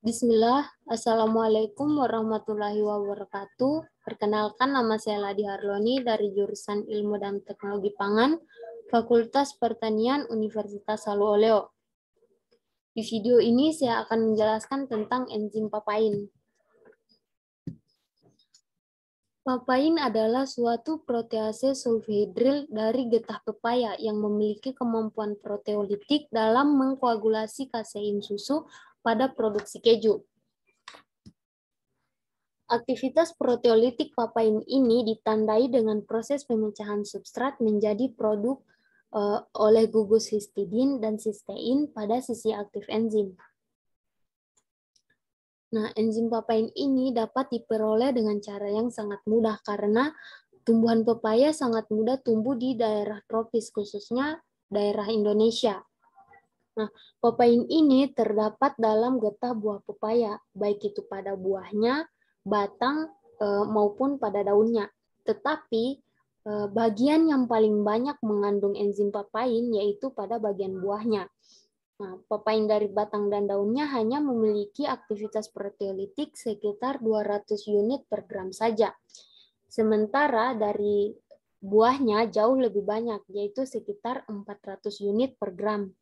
Bismillah, Assalamualaikum warahmatullahi wabarakatuh. Perkenalkan, nama saya Ladi Harloni dari jurusan Ilmu dan Teknologi Pangan, Fakultas Pertanian Universitas Saluoleo. Di video ini saya akan menjelaskan tentang enzim papain. Papain adalah suatu protease sulfhidril dari getah pepaya yang memiliki kemampuan proteolitik dalam mengkoagulasi kasein susu pada produksi keju. Aktivitas proteolitik papain ini ditandai dengan proses pemecahan substrat menjadi produk oleh gugus histidin dan sistein pada sisi aktif enzim. Nah, enzim papain ini dapat diperoleh dengan cara yang sangat mudah karena tumbuhan pepaya sangat mudah tumbuh di daerah tropis, khususnya daerah Indonesia. Nah, papain ini terdapat dalam getah buah pepaya, baik itu pada buahnya, batang, maupun pada daunnya. Tetapi bagian yang paling banyak mengandung enzim papain yaitu pada bagian buahnya. Nah, papain dari batang dan daunnya hanya memiliki aktivitas proteolitik sekitar 200 unit per gram saja. Sementara dari buahnya jauh lebih banyak, yaitu sekitar 400 unit per gram.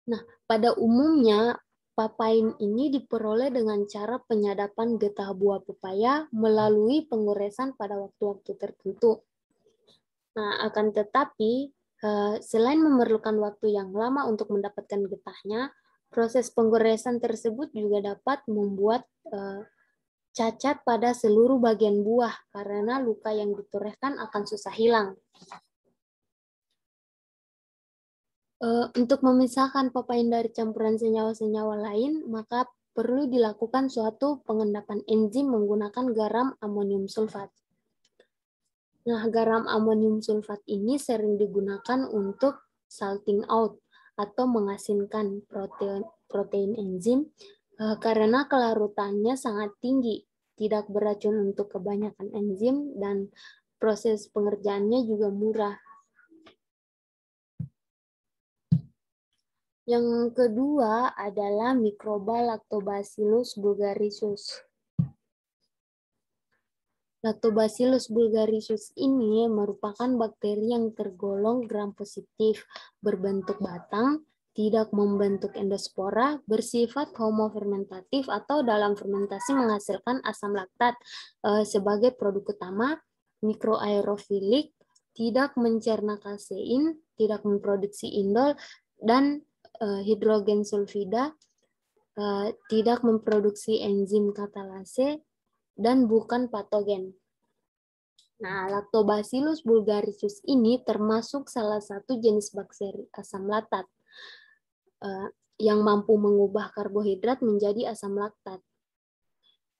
Nah, pada umumnya papain ini diperoleh dengan cara penyadapan getah buah pepaya melalui pengoresan pada waktu-waktu tertentu. Nah, akan tetapi selain memerlukan waktu yang lama untuk mendapatkan getahnya, proses pengoresan tersebut juga dapat membuat cacat pada seluruh bagian buah karena luka yang ditorehkan akan susah hilang. Untuk memisahkan papain dari campuran senyawa-senyawa lain, maka perlu dilakukan suatu pengendapan enzim menggunakan garam amonium sulfat. Nah, garam amonium sulfat ini sering digunakan untuk salting out atau mengasinkan protein enzim karena kelarutannya sangat tinggi, tidak beracun untuk kebanyakan enzim, dan proses pengerjaannya juga murah. Yang kedua adalah mikroba Lactobacillus bulgaricus. Lactobacillus bulgaricus ini merupakan bakteri yang tergolong gram positif, berbentuk batang, tidak membentuk endospora, bersifat homofermentatif atau dalam fermentasi menghasilkan asam laktat sebagai produk utama, mikroaerofilik, tidak mencerna kasein, tidak memproduksi indol, dan hidrogen sulfida, tidak memproduksi enzim katalase, dan bukan patogen. Nah, Lactobacillus bulgaricus ini termasuk salah satu jenis bakteri asam laktat yang mampu mengubah karbohidrat menjadi asam laktat.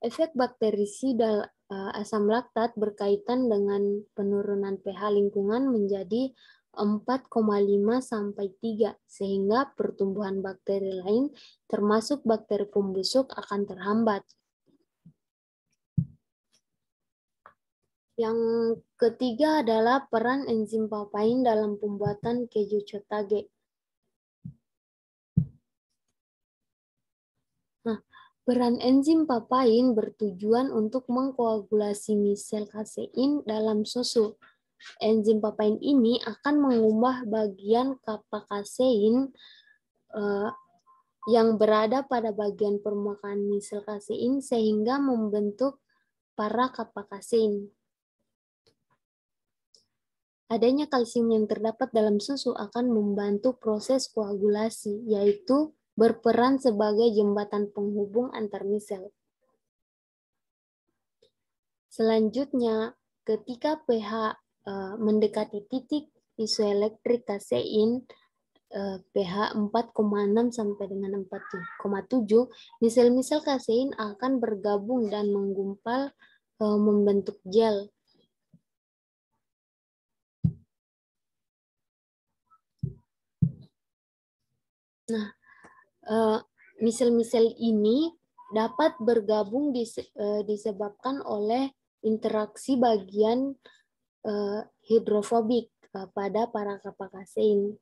Efek bakterisida asam laktat berkaitan dengan penurunan pH lingkungan menjadi 4,5 sampai 3, sehingga pertumbuhan bakteri lain termasuk bakteri pembusuk akan terhambat. Yang ketiga adalah peran enzim papain dalam pembuatan keju cottage. Nah, peran enzim papain bertujuan untuk mengkoagulasi misel kasein dalam susu. Enzim papain ini akan mengubah bagian kappa kasein yang berada pada bagian permukaan misel kasein sehingga membentuk para kappa kasein. Adanya kalsium yang terdapat dalam susu akan membantu proses koagulasi, yaitu berperan sebagai jembatan penghubung antar misel. Selanjutnya, ketika pH mendekati titik isoelektrik kasein, pH 4,6 sampai dengan 4,7, misel-misel kasein akan bergabung dan menggumpal membentuk gel. Nah, misel-misel ini dapat bergabung disebabkan oleh interaksi bagian hidrofobik pada para kappa kasein.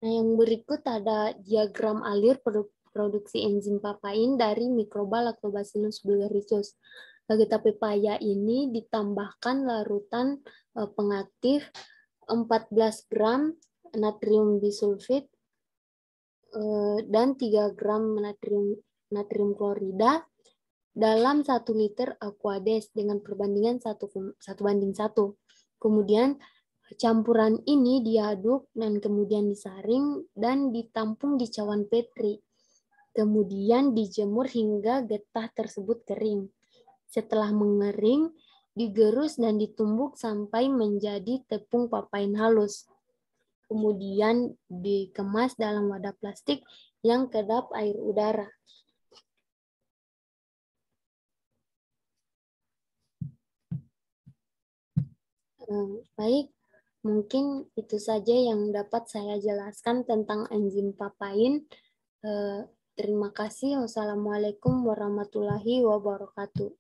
Nah, yang berikut ada diagram alir produksi enzim papain dari mikroba Lactobacillus bulgaricus. Bagi pepaya ini ditambahkan larutan pengaktif 14 gram natrium bisulfit dan 3 gram natrium klorida dalam 1 liter Aquades dengan perbandingan 1:1. Kemudian campuran ini diaduk dan kemudian disaring dan ditampung di cawan Petri. Kemudian dijemur hingga getah tersebut kering. Setelah mengering, digerus dan ditumbuk sampai menjadi tepung papain halus. Kemudian dikemas dalam wadah plastik yang kedap air udara. Baik, mungkin itu saja yang dapat saya jelaskan tentang enzim papain. Terima kasih. Wassalamualaikum warahmatullahi wabarakatuh.